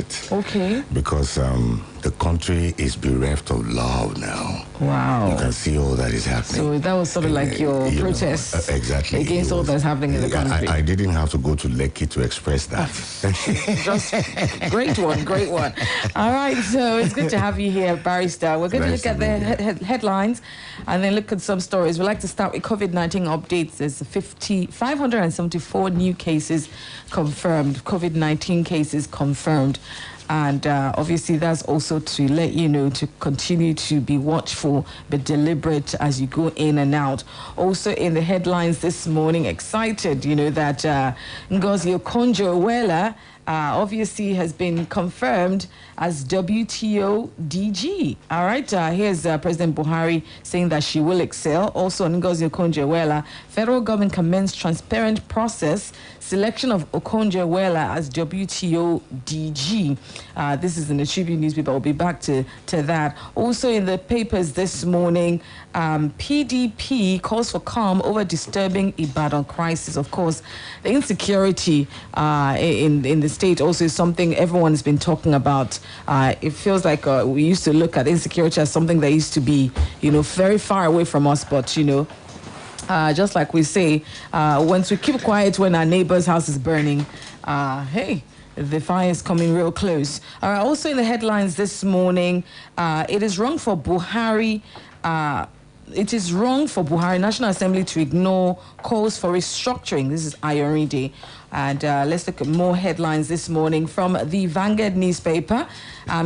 it. Okay. Because the country is bereft of love now. Wow. You can see all that is happening. So that was sort of like your protest exactly against all that's happening in the country. I didn't have to go to Lekki to express that. Just great one. All right, so it's good to have you here, Barrister. We're going to look at the headlines and then look at some stories. We'd like to start with COVID-19 updates. There's 574 new cases confirmed, COVID-19 cases confirmed. And obviously, that's also to let you know to continue to be watchful but deliberate as you go in and out. Also, in the headlines this morning, excited, that Ngozi Okonjo-Iweala obviously has been confirmed as WTO DG. All right, here's President Buhari saying that she will excel. Also, Ngozi Okonjo-Iweala, federal government commenced transparent process selection of Okonjo-Iweala as WTO DG. This is in the Tribune newspaper. I'll be back to that. Also in the papers this morning, PDP calls for calm over disturbing Ibadan crisis. Of course, the insecurity in the state also is something everyone has been talking about. It feels like we used to look at insecurity as something that used to be, very far away from us, but, just like we say, once we keep quiet when our neighbor's house is burning, hey, the fire is coming real close. Also in the headlines this morning, it is wrong for Buhari. It is wrong for Buhari National Assembly to ignore calls for restructuring. This is Ayorinde. And let's look at more headlines this morning from the Vanguard newspaper.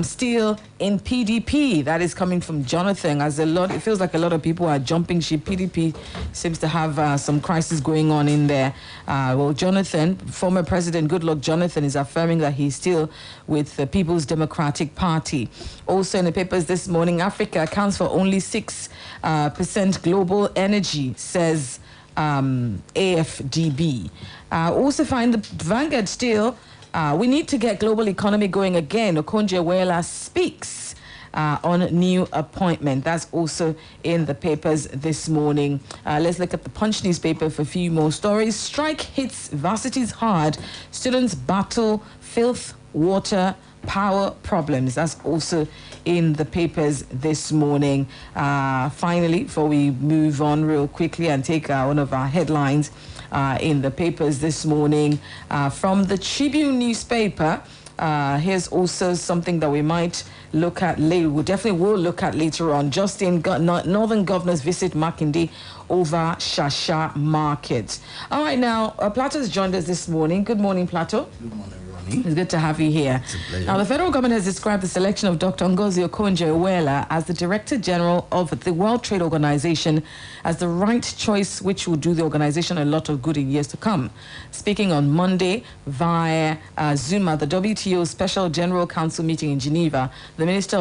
Still in PDP, that is coming from Jonathan. It feels like a lot of people are jumping ship. PDP seems to have some crisis going on in there. Well, Jonathan, former President Goodluck Jonathan, is affirming that he's still with the People's Democratic Party. Also in the papers this morning, Africa accounts for only 6% global energy, says AFDB. Also find the Vanguard still. We need to get global economy going again. Okonjo-Iweala speaks on new appointment. That's also in the papers this morning. Let's look at the Punch newspaper for a few more stories. Strike hits varsities hard. Students battle filth, water, power problems. That's also in the papers this morning. Finally, before we move on real quickly and take one of our headlines in the papers this morning from the Tribune newspaper. Here's also something that we might look at later. We definitely will look at later on. Northern governors visit Makinde over Shasha Market. All right, now, Plato has joined us this morning. Good morning, Plato. Good morning, Ronnie. It's good to have you here. It's a pleasure. Now, the federal government has described the selection of Dr. Ngozi Okonjo-Iweala as the Director General of the World Trade Organization as the right choice, which will do the organization a lot of good in years to come. Speaking on Monday via Zoom at the WTO Special General Council meeting in Geneva, the Minister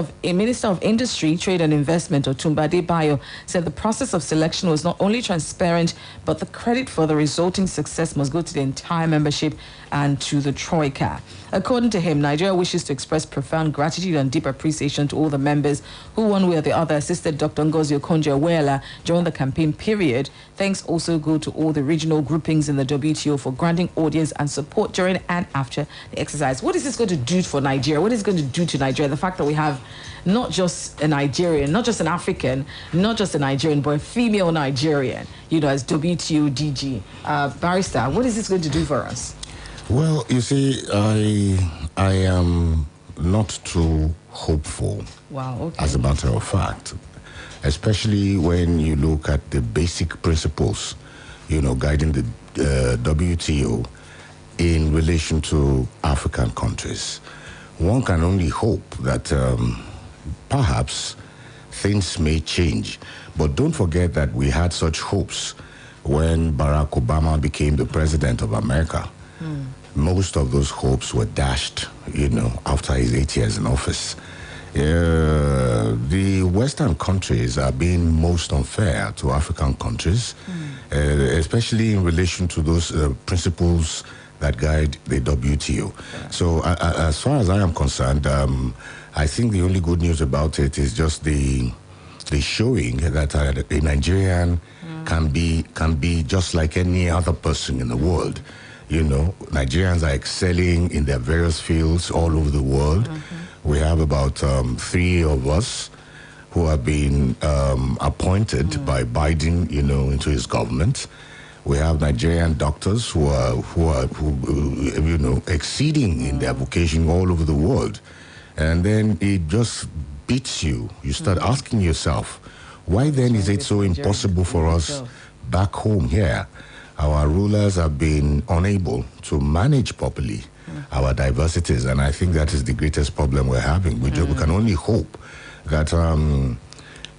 of Industry, Trade and Investment, Otumba Adebayo, said the process of selection was not only transparent, but the credit for the resulting success must go to the entire membership and to the Troika. According to him, Nigeria wishes to express profound gratitude and deep appreciation to all the members who, one way or the other, assisted Dr. Ngozi Okonjo-Iweala during the campaign period. Thanks also go to all the regional groupings in the WTO for granting audience and support during and after the exercise. What is this going to do for Nigeria? What is it going to do to Nigeria? The fact that we have not just a Nigerian, not just an African, not just a Nigerian, but a female Nigerian, as WTO DG. Barrister, what is this going to do for us? Well, you see, I am not too hopeful. Wow, okay. As a matter of fact, especially when you look at the basic principles, guiding the WTO in relation to African countries. One can only hope that perhaps things may change. But don't forget that we had such hopes when Barack Obama became the president of America. Most of those hopes were dashed, after his 8 years in office. The Western countries are being most unfair to African countries, especially in relation to those principles that guide the WTO. So as far as I am concerned, I think the only good news about it is just the showing that a Nigerian can be just like any other person in the world. You know, Nigerians are excelling in their various fields all over the world. We have about 3 of us who have been appointed by Biden, you know, into his government. We have Nigerian doctors who you know, exceeding in their vocation all over the world. And then it just beats you. You start asking yourself, why then is it so impossible for us back home here? Our rulers have been unable to manage properly our diversities, and I think that is the greatest problem we're having. We can only hope that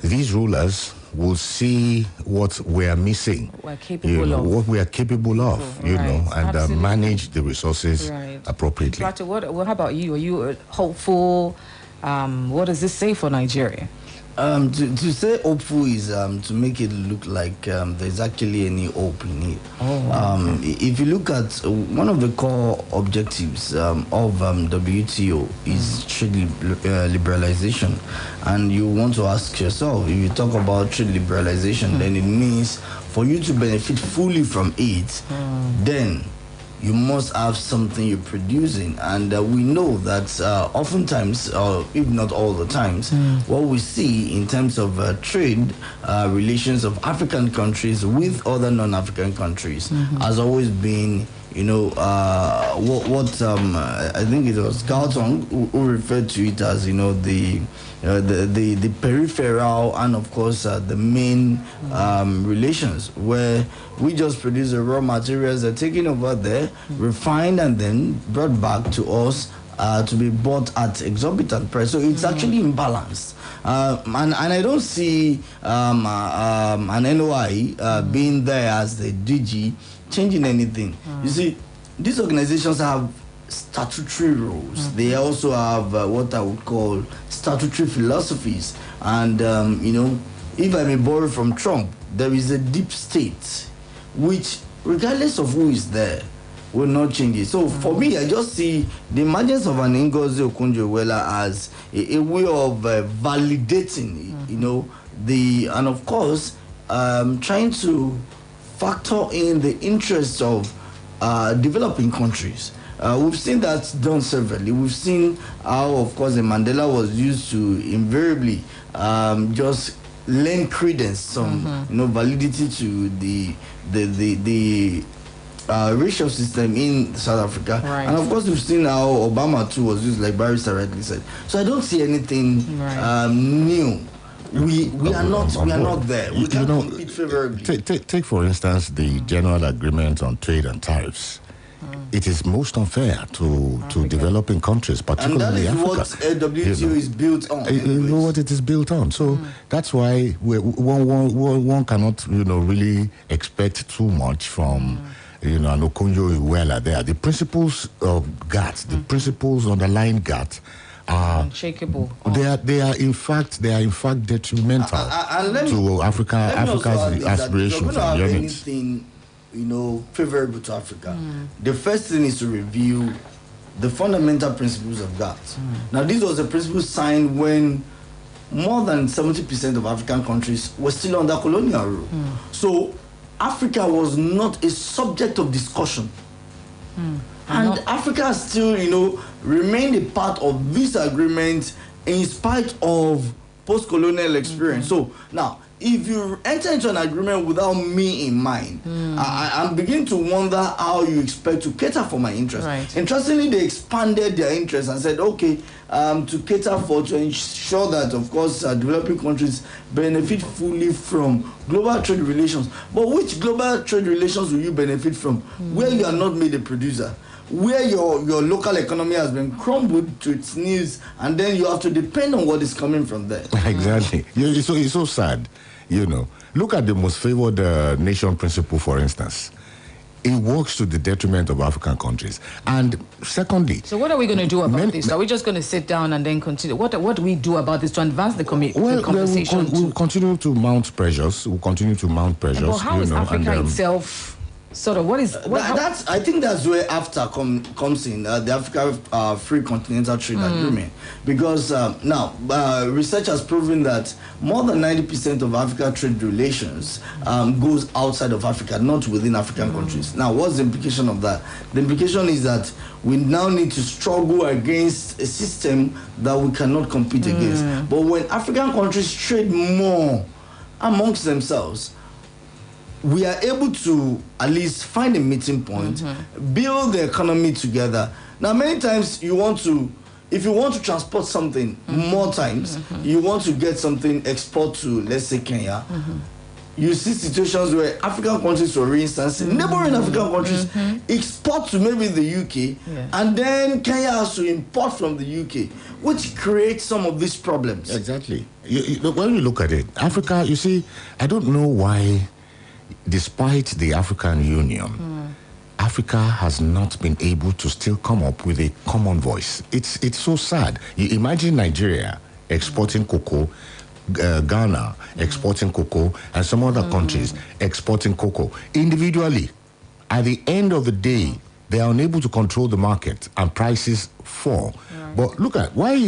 these rulers will see what we are missing, what we are capable of, you know, and manage the resources appropriately. Doctor, how about you? Are you hopeful? What does this say for Nigeria? To say hopeful is to make it look like there's actually any hope in it. If you look at one of the core objectives of WTO is trade liberalization, and you want to ask yourself, if you talk about trade liberalization, then it means for you to benefit fully from it, then you must have something you're producing, and we know that oftentimes, if not all the times, what we see in terms of trade relations of African countries with other non-African countries has always been, you know, what I think it was Galton who referred to it as, you know, the peripheral and of course the main relations, where we just produce the raw materials that are taken over there, refined, and then brought back to us to be bought at exorbitant price. So it's actually imbalanced. And I don't see an NOI being there as the DG changing anything. You see, these organizations have statutory roles. They also have what I would call statutory philosophies. And, you know, if I may borrow from Trump, there is a deep state which, regardless of who is there, will not change it. So for me, I just see the emergence of an Ngozi Okonjo-Iweala as a way of validating, you know, and of course, trying to factor in the interests of developing countries. We've seen that done severally. We've seen how, of course, the Mandela was used to invariably just lend credence, some you know, validity to the racial system in South Africa. And of course, we've seen how Obama too was used, like Barrister rightly said. So I don't see anything new. We are not there. We can compete favorably. Take for instance the general agreement on trade and tariffs. It is most unfair to developing countries, particularly Africa. And that is what WTO is built on. You know what it is built on. So that's why one cannot, you know, really expect too much from, you know, an Okonjo-Iweala there. The principles of GATT, the principles underlying GATT, are unshakable. They are in fact detrimental to Africa's aspirations and yearnings. You know, favorable to Africa. The first thing is to review the fundamental principles of GATT. Now, these were the principles signed when more than 70% of African countries were still under colonial rule. So Africa was not a subject of discussion. And Africa still, you know, remained a part of this agreement in spite of post-colonial experience. So now, if you enter into an agreement without me in mind, I'm beginning to wonder how you expect to cater for my interests. Interestingly, they expanded their interests and said, okay, to ensure that, of course, developing countries benefit fully from global trade relations. But which global trade relations will you benefit from where you are not made a producer? Where your local economy has been crumbled to its knees, and then you have to depend on what is coming from there. Exactly. It's so sad, you know. Look at the most favored nation principle, for instance. It works to the detriment of African countries. And secondly... So what are we going to do about this? Are we just going to sit down and then continue? What do we do about this to advance the conversation? We'll continue to mount pressures. We'll continue to mount pressures. But how is Africa itself sort of? I think that's where AFTA comes in, the Africa Free Continental Trade Agreement, because now research has proven that more than 90% of Africa trade relations goes outside of Africa, not within African countries. Now, what's the implication of that? The implication is that we now need to struggle against a system that we cannot compete against. But when African countries trade more amongst themselves, we are able to at least find a meeting point, build the economy together. Now, many times if you want to transport something more times, you want to get something export to, let's say, Kenya. You see situations where African countries, for instance, neighboring African countries export to maybe the UK, and then Kenya has to import from the UK, which creates some of these problems. Exactly. When you look at it, Africa, you see, I don't know why, despite the African Union, Africa has not been able to still come up with a common voice. It's so sad. You imagine Nigeria exporting cocoa, Ghana exporting cocoa, and some other countries exporting cocoa individually. At the end of the day, they are unable to control the market and prices fall. But look at why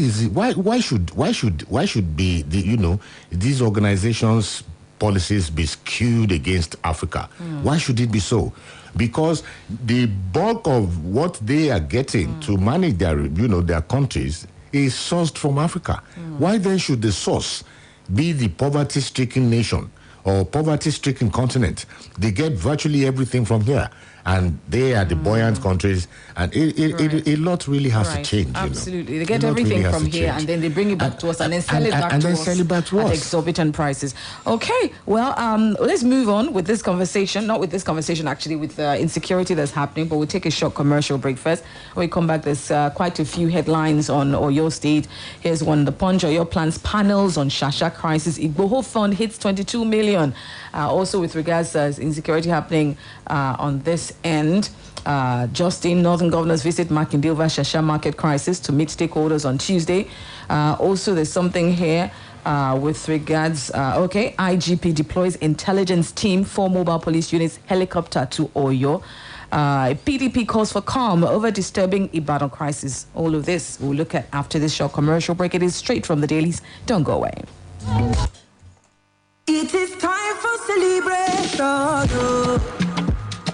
should be these organizations' policies be skewed against Africa? Why should it be so? Because the bulk of what they are getting to manage their countries is sourced from Africa. Why then should the source be the poverty-stricken nation or poverty-stricken continent? They get virtually everything from here, and they are the buoyant countries, and a lot really has to change. Absolutely. They get everything from here, and then they bring it back to us and then sell it back to us at exorbitant prices. Okay, well, let's move on with this conversation. Not with this conversation, actually, with the insecurity that's happening, but we'll take a short commercial break first. When we come back, there's quite a few headlines on Oyo State. Here's one. The Punch: Oyo plans panels on Shasha crisis. Igboho fund hits 22 million. Also, with regards to insecurity happening on this end, Justin, Northern governors visit Makinde over Shasha market crisis to meet stakeholders on Tuesday. Also, there's something here with regards, IGP deploys intelligence team, 4 mobile police units, helicopter to Oyo. PDP calls for calm over disturbing Ibadan crisis. All of this we'll look at after this short commercial break. It is straight from the dailies. Don't go away. It is time for celebration.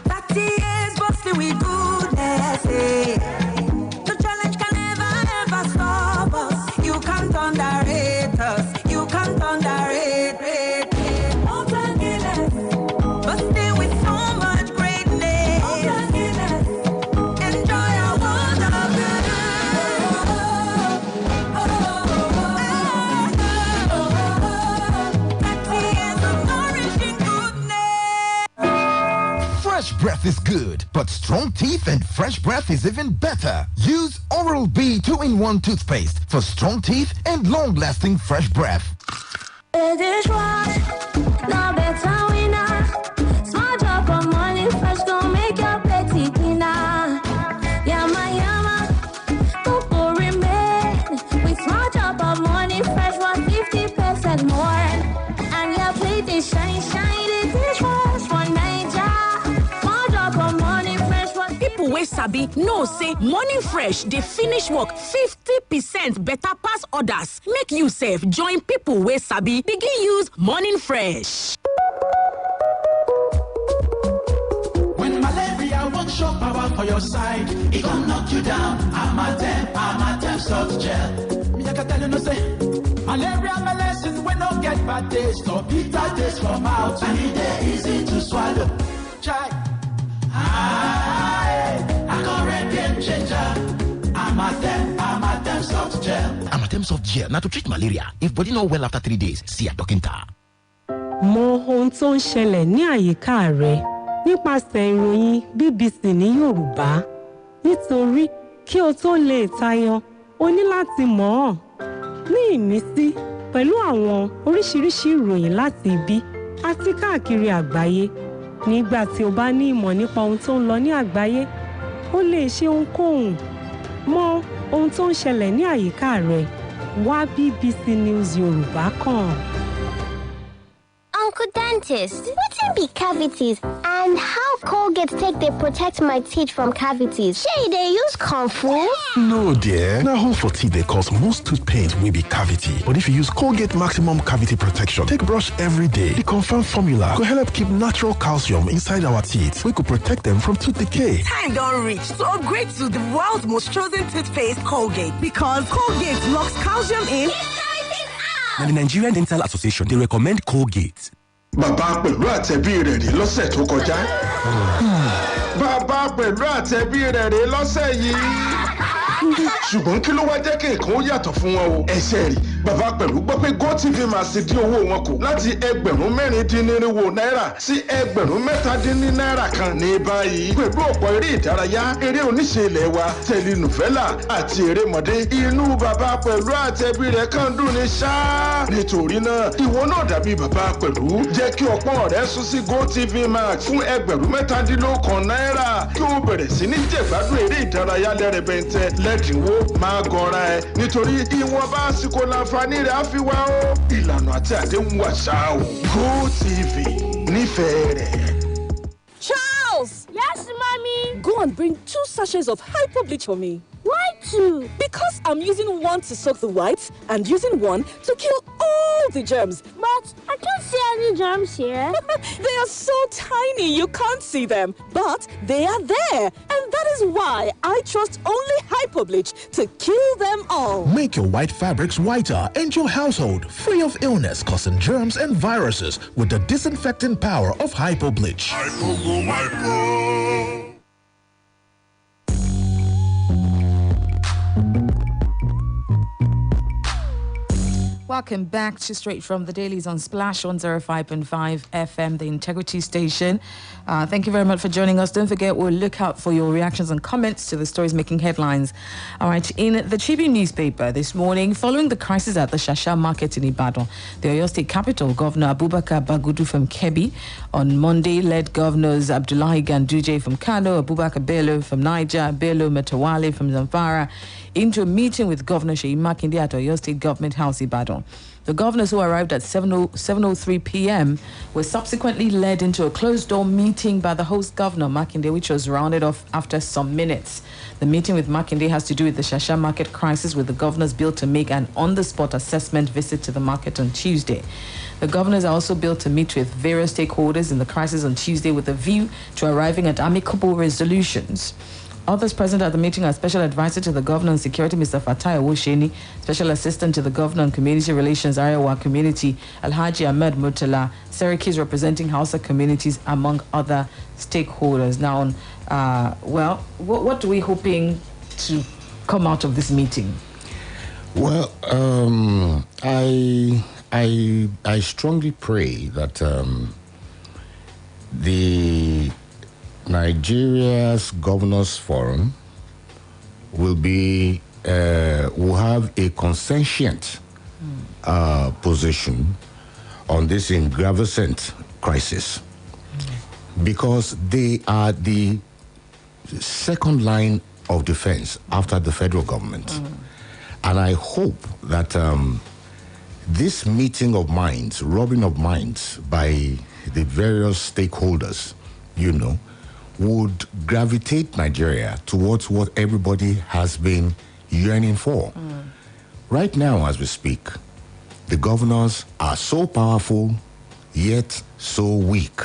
30 years bustling with goodness. The challenge can never ever stop us. You can't underrate us. You can't underrate. But still with so much greatness. Enjoy our world of good. Fresh breath is good, but strong teeth and fresh breath is even better. Use Oral-B 2-in-1 toothpaste for strong teeth and long-lasting fresh breath. It is right, now better winner. Small drop of money, fresh gon' make your petty dinner. Yama, don't go remain. With small drop of money, fresh was 50% more. And your plate is shine, it is fresh one Niger. People wey sabi know say Morning Fresh dey finish work 50% better pass others. Make you sef join people wey sabi begin use Morning Fresh. When malaria won't show power for your side, it gon' knock you down. I'm a temp salt gel. Me I can tell you no say malaria medicine we no get bad taste or bitter taste from out, and it dey easy to swallow. Try. I got red game changer. I'm a temp soft gel. I'm a temp soft gel. Now to treat malaria. If body not well after 3 days, see a doctor. Mọ ohun tó ń ṣẹlẹ̀ ní àyíká rẹ nípasẹ̀ ìròyìn BBC ní Yorùbá. Nítorí kí o tó lè tayọ, o ní láti mọ̀ ọ́. Ní ìmísí pẹ̀lú àwọn oríṣiríṣi ìròyìn láti ibi àti káàkiri àgbáyé. Nígbà tí o bá ní ìmọ̀ nípa ohun tó ń lọ ní àgbáyé, o lè ṣe ohunkóhun. Mọ ohun tó ń ṣẹlẹ̀ ní àyíká rẹ. Wá BBC News Yorùbá kàn. Uncle Dentist, wetin be cavities and And how Colgate take they protect my teeth from cavities? Say they use Kung Fu? No, dear. Now, hole for teeth they cause most tooth pain will be cavity. But if you use Colgate Maximum Cavity Protection, take brush every day. The confirmed formula could help keep natural calcium inside our teeth. We could protect them from tooth decay. Time don't reach to upgrade to the world's most chosen toothpaste, Colgate. Because Colgate locks calcium in. Now, the Nigerian Dental Association, they recommend Colgate. Bàbá pẹ̀lú àtẹ̀bí rẹ̀ rí lọ́sẹ̀ tó kọjá. Bàbá pẹ̀lú àtẹ̀bí rẹ̀ rí lọ́sẹ̀ yìí. Ṣùgbọ́n kí ló wá jẹ́ kí nǹkan ó yàtọ̀ fún wọn o? Ẹsẹ̀ rí bàbá pẹ̀lú gbọ́ pé GoTV máa ṣe dín owó wọn kù láti $4,400 sí $3,700 kan ní báyìí. Pẹ̀lú ọ̀pọ̀ eré ìdárayá, eré oníṣe ilẹ̀ wa, tẹlinùfẹ́là àti erémọdé. Inú bàbá pẹ̀lú àtẹ̀bí rẹ̀ kàn dùn ní ṣáá. Nítorí náà, ìwọ náà dàbí bàbá pẹ̀lú. Jẹ́ kí ọ̀pọ̀ rẹ̀ sún sí GoTV Max fún $17,000 kí o bẹ̀rẹ̀ sí ní jẹ̀gbádùn eré ìdárayá lẹ́rẹ̀bẹ̀ntẹ́ lẹ́dínwó máa gọra ẹ nítorí ìwọ̀nba àsìkò láǹfààní rẹ̀ á fi wá o. Ìlànà àti àdéhùn àṣà o. GoTV nífẹ̀ẹ́ rẹ̀. Charles! Yes, mommy? Go and bring 2 sachets of hyper bleach for me. Why 2? Because I'm using one to soak the whites and using one to kill all the germs. But I can't see any germs here. They are so tiny you can't see them. But they are there. And that is why I trust only hyper bleach to kill them all. Make your white fabrics whiter and your household free of illness causing germs and viruses with the disinfecting power of hyper bleach. Welcome back to Straight from the Dailies on Splash 105.5 FM, the Integrity Station. Thank you very much for joining us. Don't forget, we'll look out for your reactions and comments to the stories making headlines. All right, in the Tribune newspaper this morning, following the crisis at the Shasha market in Ibadan, the Oyo State capital, Governor Abubakar Bagudu from Kebbi on Monday led Governors Abdullahi Ganduje from Kano, Abubakar Bello from Niger, Bello Metawale from Zamfara, into a meeting with Governor Seyi Makinde at Oyo State Government House, Ibadan. The governors who arrived at 7:03 p.m. were subsequently led into a closed-door meeting by the host governor, Makinde, which was rounded off after some minutes. The meeting with Makinde has to do with the Shasha market crisis, with the governors billed to make an on-the-spot assessment visit to the market on Tuesday. The governors are also billed to meet with various stakeholders in the crisis on Tuesday with a view to arriving at amicable resolutions. Others present at the meeting are Special Advisor to the Governor on Security, Mr. Fatai Owosheni, Special Assistant to the Governor on Community Relations, Ayawa Community, Alhaji Ahmed Murtala, Serikis representing Hausa communities, among other stakeholders. Now, what are we hoping to come out of this meeting? Well, I strongly pray that the Nigeria's Governors Forum will have a consentient position on this ingravescent crisis, because they are the second line of defense after the federal government. And I hope that this meeting of minds, rubbing of minds by the various stakeholders, would gravitate Nigeria towards what everybody has been yearning for. Right now, as we speak, the governors are so powerful, yet so weak.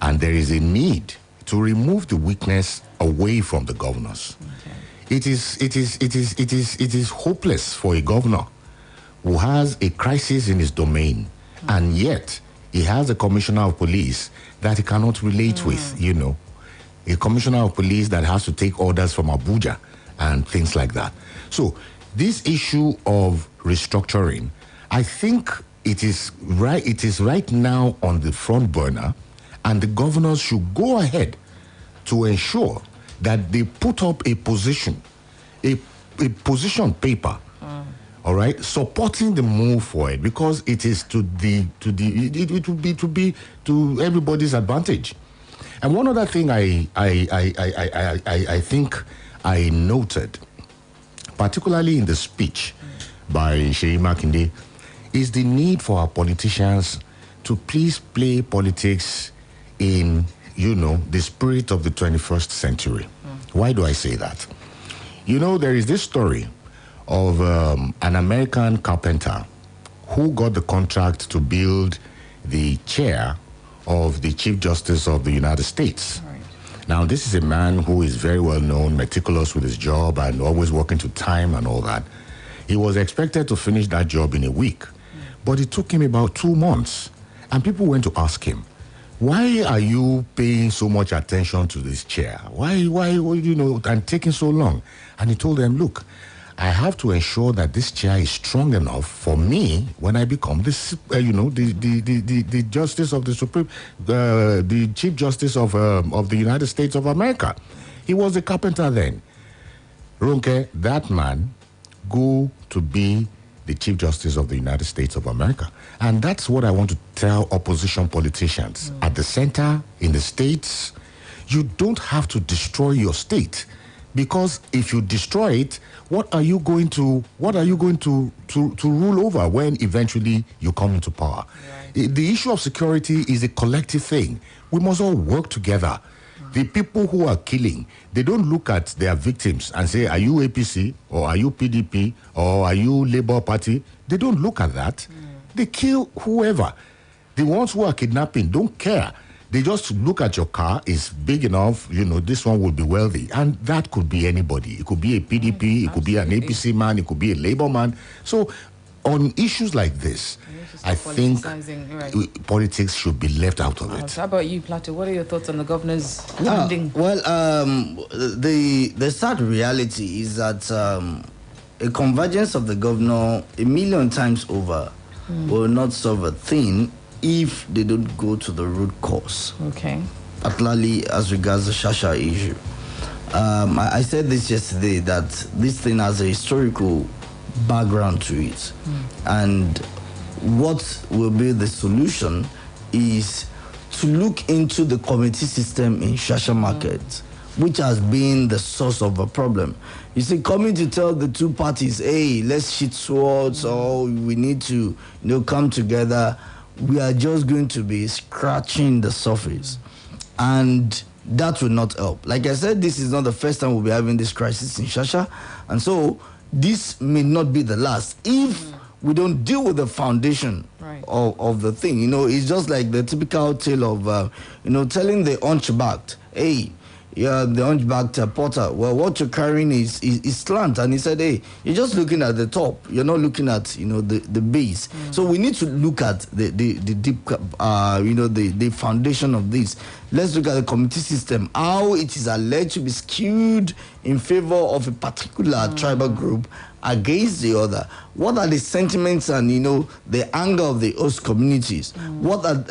And there is a need to remove the weakness away from the governors. It is hopeless for a governor who has a crisis in his domain, and yet he has a commissioner of police that he cannot relate with, a commissioner of police that has to take orders from Abuja and things like that. So this issue of restructuring, I think it is right now on the front burner, and the governors should go ahead to ensure that they put up a position paper, all right, supporting the move for it, because it is it will be to everybody's advantage. And one other thing I think I noted, particularly in the speech by Seyi Makinde, is the need for our politicians to please play politics in the spirit of the 21st century. Why do I say that? There is this story of an American carpenter who got the contract to build the chair of the Chief Justice of the United States. Right. Now, this is a man who is very well known, meticulous with his job, and always working to time and all that. He was expected to finish that job in a week, but it took him about 2 months. And people went to ask him, why are you paying so much attention to this chair? Why, and taking so long? And he told them, look, I have to ensure that this chair is strong enough for me when I become this, the Justice of the Supreme, the Chief Justice of the United States of America. He was a carpenter then. Ronke, that man, go to be the Chief Justice of the United States of America. And that's what I want to tell opposition politicians. At the center, in the states, you don't have to destroy your state. Because if you destroy it, what are you going to rule over when eventually you come into power? Right. The issue of security is a collective thing. We must all work together. The people who are killing, they don't look at their victims and say, are you APC or are you PDP or are you Labour Party? They don't look at that. They kill whoever. The ones who are kidnapping don't care. They just look at your car, it's big enough, this one will be wealthy. And that could be anybody. It could be a PDP, it could be an APC man, it could be a Labour man. So on issues like this, I think politics should be left out of it. How about you, Plato? What are your thoughts on the governor's landing? The sad reality is that a convergence of the governor 1,000,000 times over will not solve a thing if they don't go to the root cause. Okay. Particularly as regards the Shasha issue. I said this yesterday that this thing has a historical background to it. And what will be the solution is to look into the committee system in Shasha Market, which has been the source of a problem. You see, coming to tell the two parties, hey, let's shoot swords, or we need to come together, we are just going to be scratching the surface. And that will not help. Like I said, this is not the first time we'll be having this crisis in Shasha. And so this may not be the last if we don't deal with the foundation of the thing. It's just like the typical tale of, telling the hunchbacked, hey, the hunchbacked porter, well, what you're carrying is slant. And he said, hey, you're just looking at the top. You're not looking at, the base. So we need to look at the deep, the foundation of this. Let's look at the committee system, how it is alleged to be skewed in favor of a particular tribal group against the other. What are the sentiments and, the anger of the host communities? What are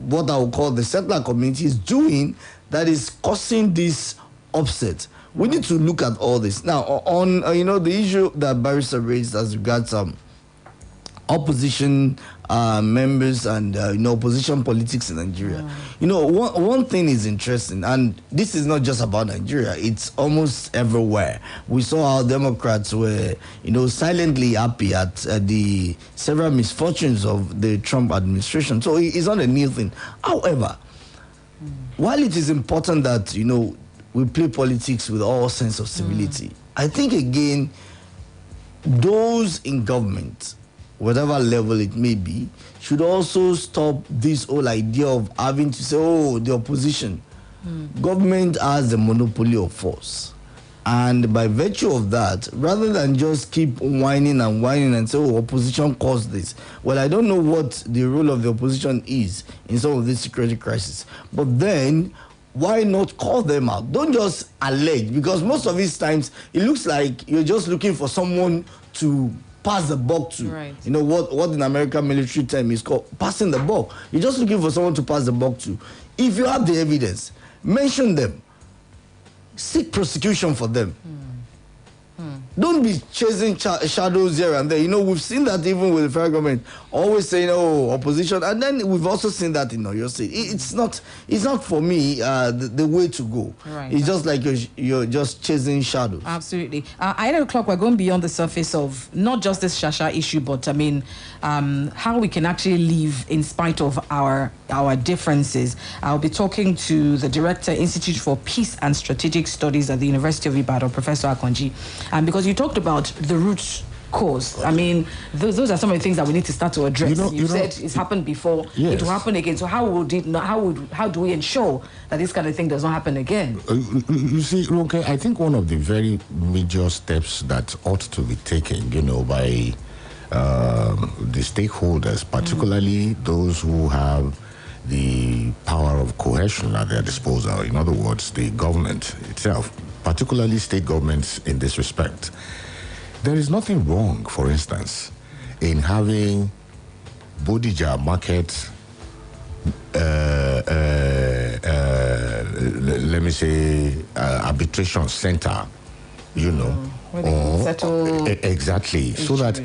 what I would call the settler communities doing that is causing this upset? We need to look at all this. Now, on, the issue that Barrister raised as regards opposition members and, opposition politics in Nigeria. One thing is interesting, and this is not just about Nigeria, it's almost everywhere. We saw how Democrats were, silently happy at the several misfortunes of the Trump administration. So it's not a new thing. However, while it is important that, we play politics with all sense of civility, I think, again, those in government, whatever level it may be, should also stop this whole idea of having to say, oh, the opposition. Government has the monopoly of force. And by virtue of that, rather than just keep whining and say, oh, opposition caused this. Well, I don't know what the role of the opposition is in some of these security crises. But then, why not call them out? Don't just allege, because most of these times, it looks like you're just looking for someone to pass the buck to. Right. What in American military term is called passing the buck. You're just looking for someone to pass the buck to. If you have the evidence, mention them. Seek prosecution for them. Don't be chasing shadows here and there. You know, we've seen that even with the federal government, always saying, "Oh, opposition," and then we've also seen that in your state. It's not for me the way to go. Right. It's just like you're just chasing shadows. Absolutely. At 8 o'clock, we're going beyond the surface of not just this Shasha issue, but I mean, how we can actually live in spite of our differences. I'll be talking to the Director, Institute for Peace and Strategic Studies at the University of Ibadan, Professor Akonji, because you talked about the root cause. I mean, those are some of the things that we need to start to address. You said it's happened before. Yes. It will happen again. So how do we ensure that this kind of thing does not happen again? You see, Ronke, I think one of the very major steps that ought to be taken, by the stakeholders, particularly those who have the power of coercion at their disposal, in other words, the government itself, particularly state governments in this respect. There is nothing wrong, for instance, in having Bodija market, let me say, arbitration center, Where they can settle exactly, so that,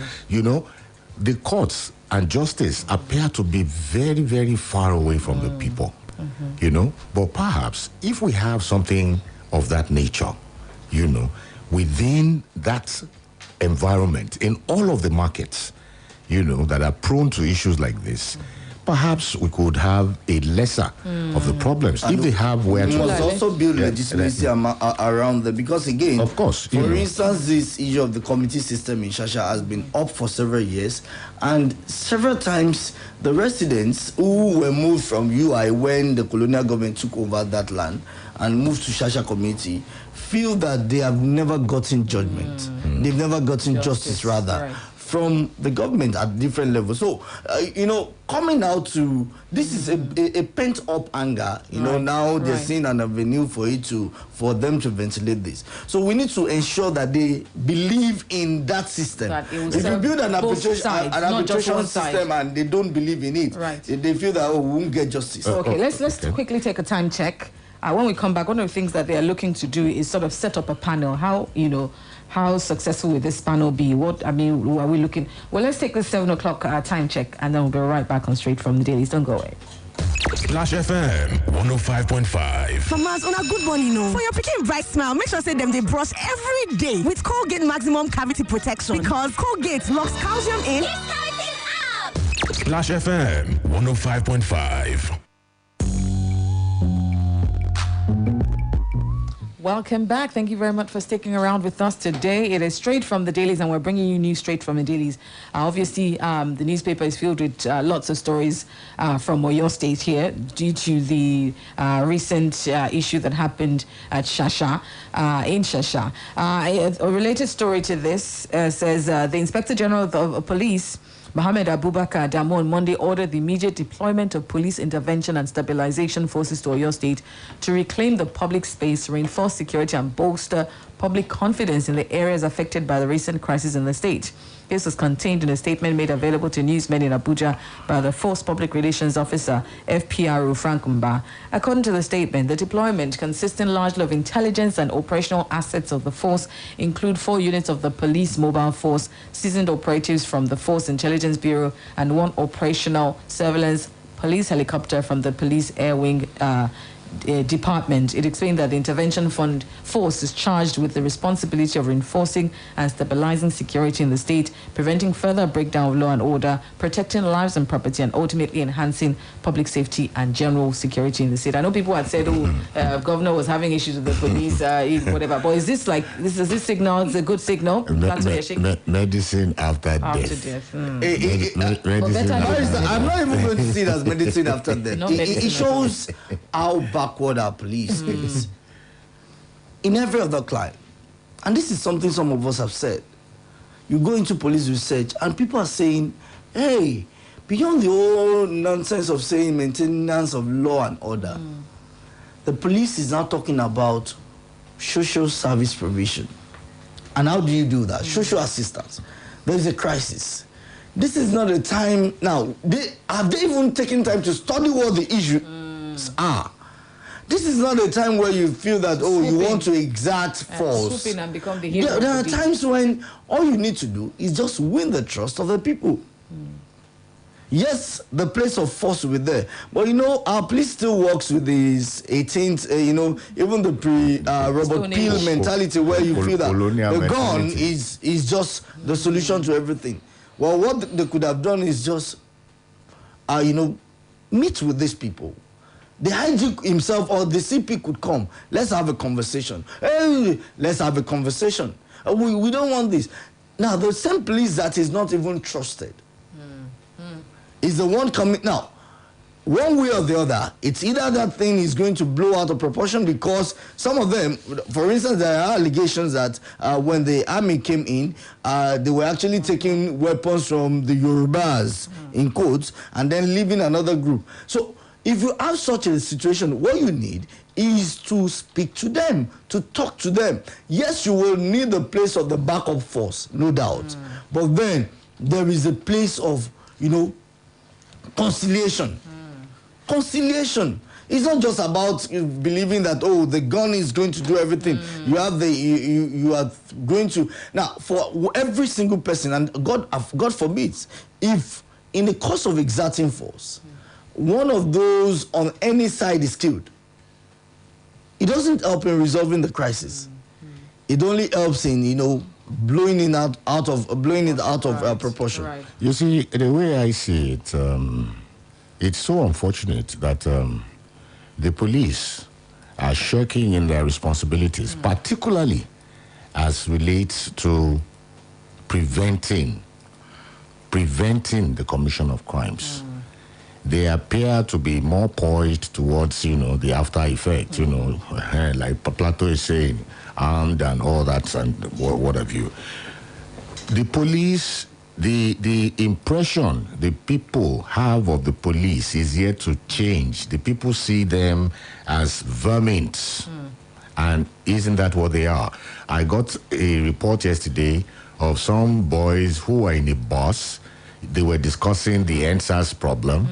the courts and justice appear to be very, very far away from the people, But perhaps if we have something of that nature, within that environment, in all of the markets, that are prone to issues like this, perhaps we could have a lesser of the problems. And if they have where we to... must also build legitimacy around them, because again, of course, for instance, this issue of the committee system in Shasha has been up for several years, and several times the residents who were moved from UI when the colonial government took over that land and moved to Shasha community feel that they have never gotten judgment. They've never gotten justice rather. Right. From the government at different levels. So, coming out to this is a pent-up anger. Now they're seeing an avenue for them to ventilate this. So we need to ensure that they believe in that system. If you build an arbitration system and they don't believe in it, they feel that we won't get justice. Okay, let's quickly take a time check. When we come back, one of the things that they are looking to do is sort of set up a panel. How successful will this panel be? What are we looking? Well, let's take the 7 o'clock time check, and then we'll be right back on Straight from the Dailies. Don't go away. Splash FM 105.5. Mamas, on a good morning, for your picking bright smile, make sure say them they brush every day with Colgate Maximum Cavity Protection, because Colgate locks calcium in. Splash FM 105.5. Welcome back. Thank you very much for sticking around with us today. It is Straight from the Dailies, and we're bringing you news straight from the Dailies. Obviously, the newspaper is filled with lots of stories from Oyo State here due to the recent issue that happened at Shasha, in Shasha. A related story to this says the Inspector General of Police, Mohammed Abubakar Adamu, on Monday ordered the immediate deployment of police intervention and stabilization forces to Oyo State to reclaim the public space, reinforce security, and bolster public confidence in the areas affected by the recent crisis in the state. This was contained in a statement made available to newsmen in Abuja by the Force Public Relations Officer, FPRO Frank Mba. According to the statement, the deployment, consisting largely of intelligence and operational assets of the force, include 4 units of the police mobile force, seasoned operatives from the Force Intelligence Bureau, and 1 operational surveillance police helicopter from the Police Air Wing department. It explained that the intervention fund force is charged with the responsibility of reinforcing and stabilizing security in the state, preventing further breakdown of law and order, protecting lives and property, and ultimately enhancing public safety and general security in the state. I know people had said, governor was having issues with the police, whatever, but is this signal? It's a good signal. That's what you're shaking. Medicine after death. I'm not even going to see it as medicine after death. It shows how backward our police is in every other clime. And this is something some of us have said. You go into police research and people are saying, hey, beyond the whole nonsense of saying maintenance of law and order, the police is now talking about social service provision. And how do you do that? Social assistance. There is a crisis. This is not a time now. Have they even taken time to study what the issues are? This is not a time where you feel that, you want to exact force. Swoop in and become the hero. There are times when all you need to do is just win the trust of the people. Yes, the place of force will be there. But our police still works with this 18th, even the Robert Peel mentality where you feel that the gun is just the solution to everything. Well, what they could have done is just, meet with these people. The IG himself or the CP could come. Let's have a conversation. Hey, let's have a conversation. We don't want this. Now, the same police that is not even trusted is the one coming. Now, one way or the other, it's either that thing is going to blow out of proportion because some of them, for instance, there are allegations that when the army came in, they were actually taking weapons from the Yorubas, in quotes, and then leaving another group. So, if you have such a situation, what you need is to speak to them, to talk to them. Yes, you will need the place of the backup force, no doubt. But then there is a place of, conciliation. Conciliation. It's not just about believing that the gun is going to do everything. You have you are going to now for every single person, and God forbids, if in the course of exerting force, one of those on any side is killed, it doesn't help in resolving the crisis. It only helps in blowing it out of proportion. Right. You see, the way I see it, it's so unfortunate that the police are shirking in their responsibilities, particularly as relates to preventing the commission of crimes. They appear to be more poised towards, the after effect, like Plato is saying, armed and all that and what have you. The police, the impression the people have of the police is yet to change. The people see them as vermin. And isn't that what they are? I got a report yesterday of some boys who were in a bus. They were discussing the NSAS problem.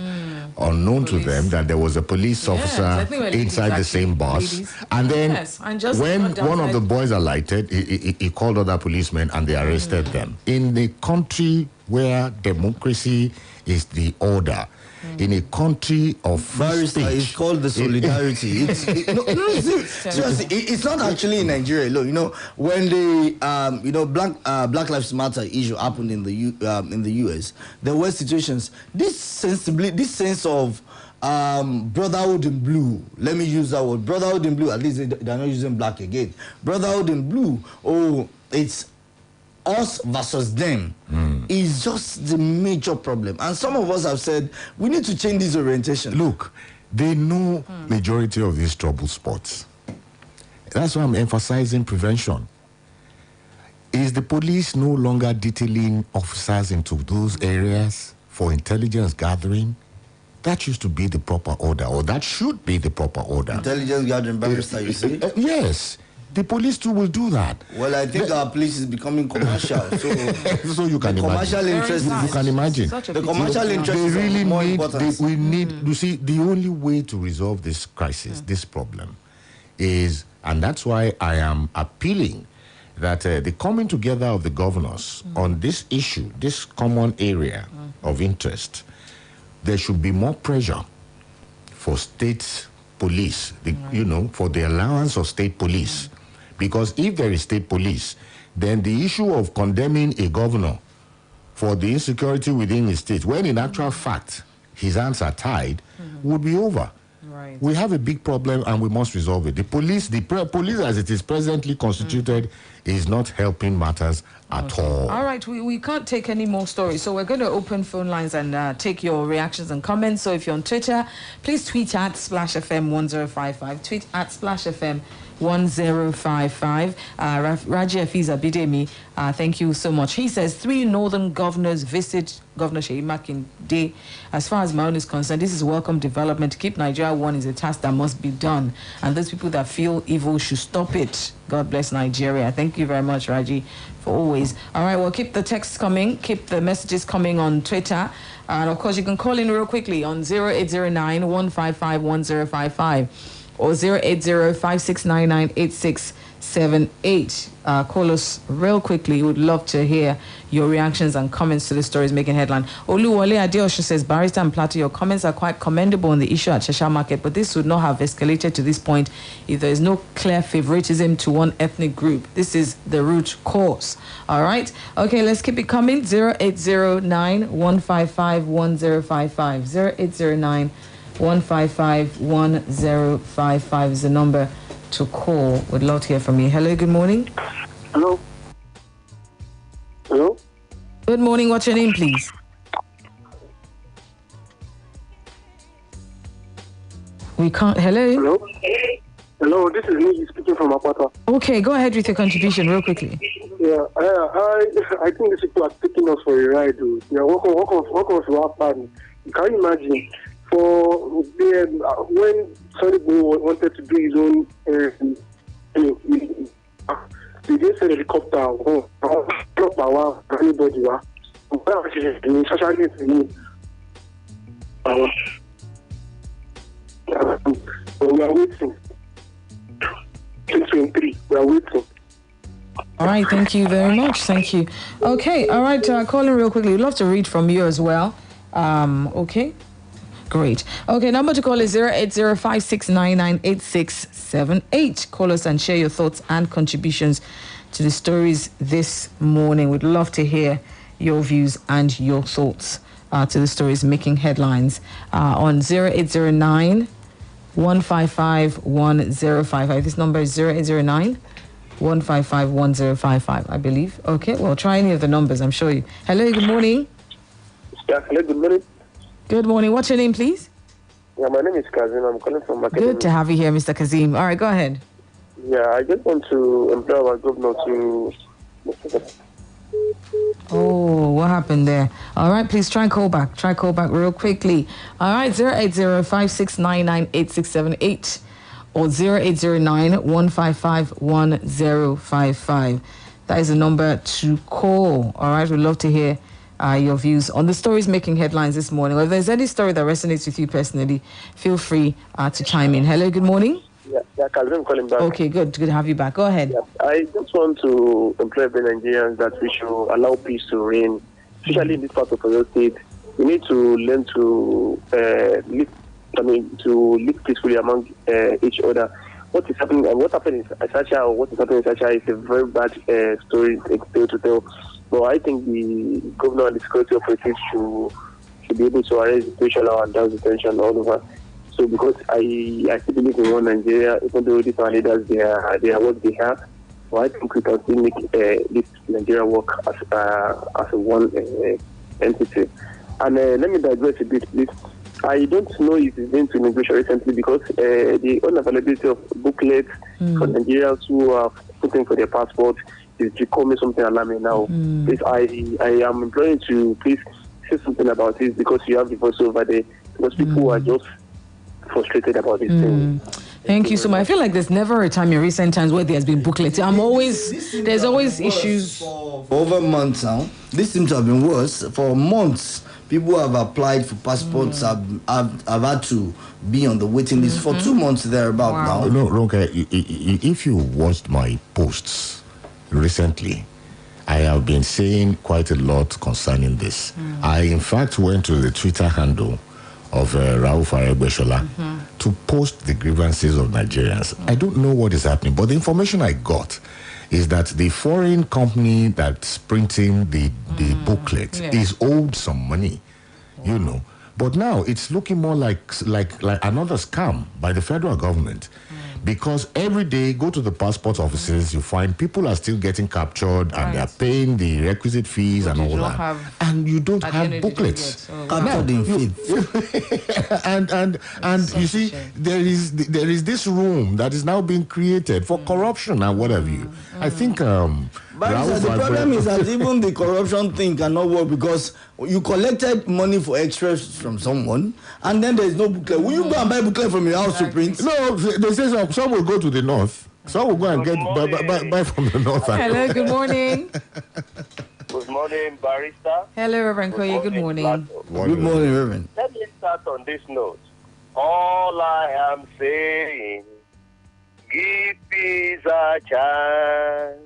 Unknown to them that there was a police officer inside the same bus. And then when one of the boys alighted, he called other policemen and they arrested them. In a country where democracy is the order, in a country of free speech. It's called the solidarity. It's not actually in Nigeria alone. When the Black Lives Matter issue happened in the US, there were situations. This sense of brotherhood in blue. Let me use that word, brotherhood in blue. At least they're not using black again. Brotherhood in blue. It's us versus them is just the major problem. And some of us have said we need to change this orientation. Look, they know majority of these trouble spots. That's why I'm emphasizing prevention. Is the police no longer detailing officers into those areas for intelligence gathering? That used to be the proper order, or that should be the proper order. Intelligence gathering, barrister, you see? Yes. The police too will do that. Well, I think our police is becoming commercial. So you can imagine. Commercial interest. You can imagine. The commercial interest they really is more need. important. We need. You see, the only way to resolve this crisis, this problem, is, and that's why I am appealing that the coming together of the governors on this issue, this common area of interest, there should be more pressure for state police, for the allowance of state police. Because if there is state police, then the issue of condemning a governor for the insecurity within his state, when in actual fact his hands are tied, would be over. Right. We have a big problem and we must resolve it. The police as it is presently constituted is not helping matters at all. All right, we can't take any more stories, so we're going to open phone lines and take your reactions and comments. So if you're on Twitter, please tweet at @SplashFM1055. Tweet at @SplashFM1055. Raji Afiza Bidemi, thank you so much. He says 3 northern governors visit Governor Sheyi Makinde. As far as my own is concerned, this is welcome development. To keep Nigeria one is a task that must be done, and those people that feel evil should stop it. God bless Nigeria. Thank you very much, Raji, for always. All right, well, keep the texts coming, keep the messages coming on Twitter, and of course you can call in real quickly on 0809 155 1055. or 080-5699-8678. Call us real quickly. We'd love to hear your reactions and comments to the stories making headline. Oluwole Adeosho says, Barrister and Plato, your comments are quite commendable on the issue at Cheshire Market, but this would not have escalated to this point if there is no clear favoritism to one ethnic group. This is the root cause. All right? Okay, let's keep it coming. 0809-155-1055. 0809-155-1055 is the number to call. Would love to hear from you. Hello, good morning. Hello. Hello. Good morning. What's your name, please? We can't. Hello. Hello. Hello. This is me speaking from Apata. Okay, go ahead with your contribution real quickly. Yeah, I think these people are taking us for a ride. Dude. Yeah, what of our plan? Can you imagine? For when Sonibo wanted to do his own, they didn't send a helicopter or power anybody. We are waiting. 2023. We are waiting. All right, thank you very much. Thank you. Okay, all right, calling real quickly. We'd love to read from you as well. Okay. Great. Okay, number to call is 080-5699-8678. Call us and share your thoughts and contributions to the stories this morning. We'd love to hear your views and your thoughts to the stories making headlines on 0809-155-1055. This number is 0809-155-1055, I believe. Okay, well, try any of the numbers, I'm sure you. Hello, good morning. Yeah, hello, good morning. Good morning. What's your name, please? Yeah, my name is Kazim. I'm calling from Academy. Good to have you here, Mr. Kazim. All right, go ahead. Yeah, I just want to implore our governor to... Oh, what happened there? All right, please try and call back. Try call back real quickly. All right, 080-5699-8678 or 0809-155-1055. That is the number to call. All right, we'd love to hear your views on the stories making headlines this morning. Or if there's any story that resonates with you personally, feel free to chime in. Hello, good morning. Yeah, Kazim calling back. Okay, good to have you back. Go ahead. Yeah, I just want to implore the Nigerians that we should allow peace to reign, especially in this part of the state. We need to learn to live peacefully among each other. What is happening and what happened in Sacha or what is happening in Sacha is a very bad story to tell. But I think the governor and the security operatives should be able to arrest the situation and down the tension all over. So because I still believe in one Nigeria, even though these are leaders, they are what they have. So I think we can still make this Nigeria work as a one entity. And let me digress a bit, please. I don't know if it's been to immigration recently because the unavailability of booklets for Nigerians who are looking for their passport is becoming something alarming now. Please, I am imploring to please say something about this because you have the voice over there. Because people are just frustrated about this thing. Thank you so much. I feel like there's never a time in recent times where there has been booklets. There's always issues. For over months now. This seems to have been worse. For months, people have applied for passports, have had to be on the waiting list for 2 months thereabout now. No, Ronke, if you watched my posts recently, I have been saying quite a lot concerning this. I, in fact, went to the Twitter handle of Rauf Aregbesola to post the grievances of Nigerians. I don't know what is happening, but the information I got is that the foreign company that's printing the booklet is owed some money, you know. But now it's looking more like another scam by the federal government. Because every day, go to the passport offices, you find people are still getting captured and they're paying the requisite fees and all that. And you don't have booklets. Captured in fees. and you see, there is this room that is now being created for corruption and what have you. I think... But the problem is that even the corruption thing cannot work because you collected money for extras from someone and then there's no booklet. Will you go and buy booklet from your house to print? No, they say some will go to the north. Some will go and buy from the north. Hello, good morning. Good morning, Barrister. Hello, Reverend Koye. Good morning. Good morning, Reverend. Let me start on this note. All I am saying, give peace a chance.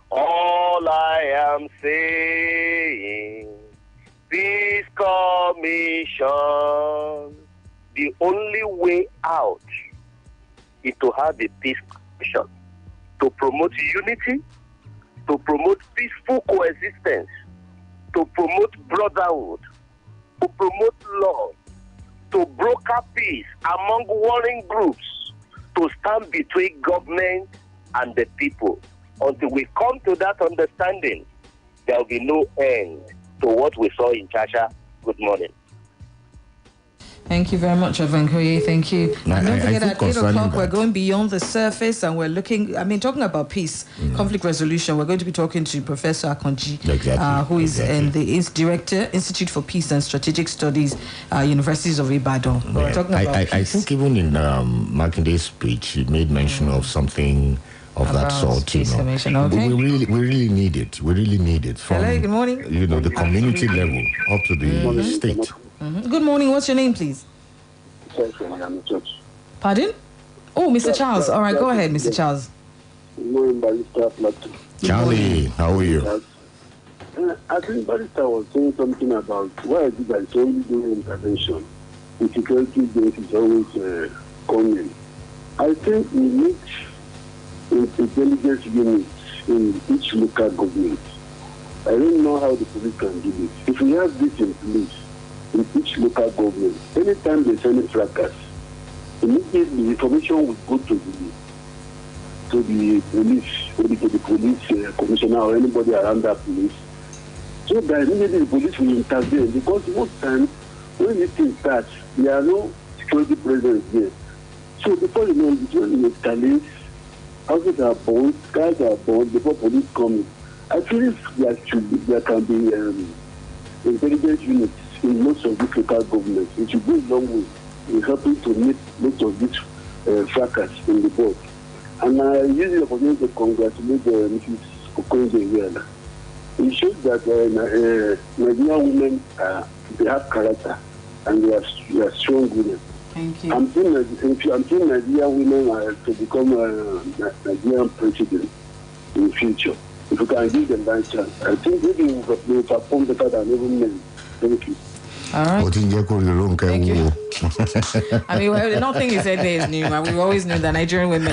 All I am saying, peace commission. The only way out is to have a peace commission, to promote unity, to promote peaceful coexistence, to promote brotherhood, to promote love, to broker peace among warring groups, to stand between government and the people. Until we come to that understanding, there will be no end to what we saw in Chasha. Good morning. Thank you very much, Avankoye. Thank you. And don't forget, at 8 o'clock, we're going beyond the surface and we're looking, talking about peace, conflict resolution. We're going to be talking to Professor Akonji, who is the Director, Institute for Peace and Strategic Studies, Universities of Ibadan. We're talking about I think even in Makinde's speech, he made mention of something of that sort. Okay. We really need it. We really need it from, hello, good morning. The community level up to the state. Good morning. What's your name, please? Pardon? Oh, Mr. Charles. All right, go ahead, Mr. Charles. Good morning, Barrister Plateau. Charlie, how are you? I think Barrister was saying something about why is it that it's only doing intervention. The security base is always coming. I think we need intelligence units in each local government. I don't know how the police can do this. If we have this in place, in each local government, anytime there's any fracas, immediately information will go to the police, maybe to the police commissioner or anybody around that police, so that immediately the police will intervene. Because most times, when these things start, there are no security presence there. So before you know, it's when it escalates, houses are burned, cars are burned before police come in. I feel there can be intelligence units in most of these local governments. It should go a long way in helping to meet most of these fracas in the board. And I use the opportunity to congratulate Mrs. Okonjo-Iweala. It shows that Nigerian women, they have character and they are strong women. Thank you. I'm seeing Nigerian women to become Nigerian president in the future. If we can give them that chance, I think maybe we will perform better than even men. Thank you. All right. Thank you. Nothing you said there is new, man. We always knew that Nigerian women.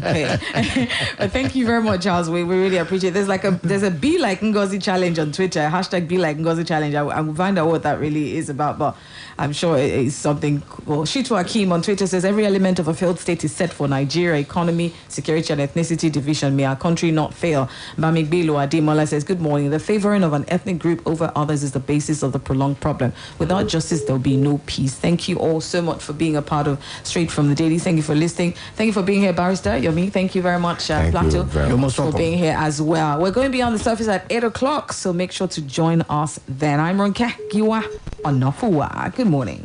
Okay. But thank you very much, Charles. We really appreciate it. There's a Be Like Ngozi challenge on Twitter. # Be Like Ngozi challenge. I will find out what that really is about, but I'm sure it is something. Well, Shitu Akim on Twitter says every element of a failed state is set for Nigeria: economy, security, and ethnicity division. May our country not fail. Bamigbilo Ademola says, good morning. The favoring of an ethnic group over others is the basis of the prolonged problem. Without justice, there will be no peace. Thank you all so much for being a part of Straight from the Daily. Thank you for listening. Thank you for being here, Barrister Yomi. Thank you very much, Plateau, for being here as well. We're going beyond the surface at 8 o'clock, so make sure to join us then. I'm Ronke Giwa Onafuwa. Good morning.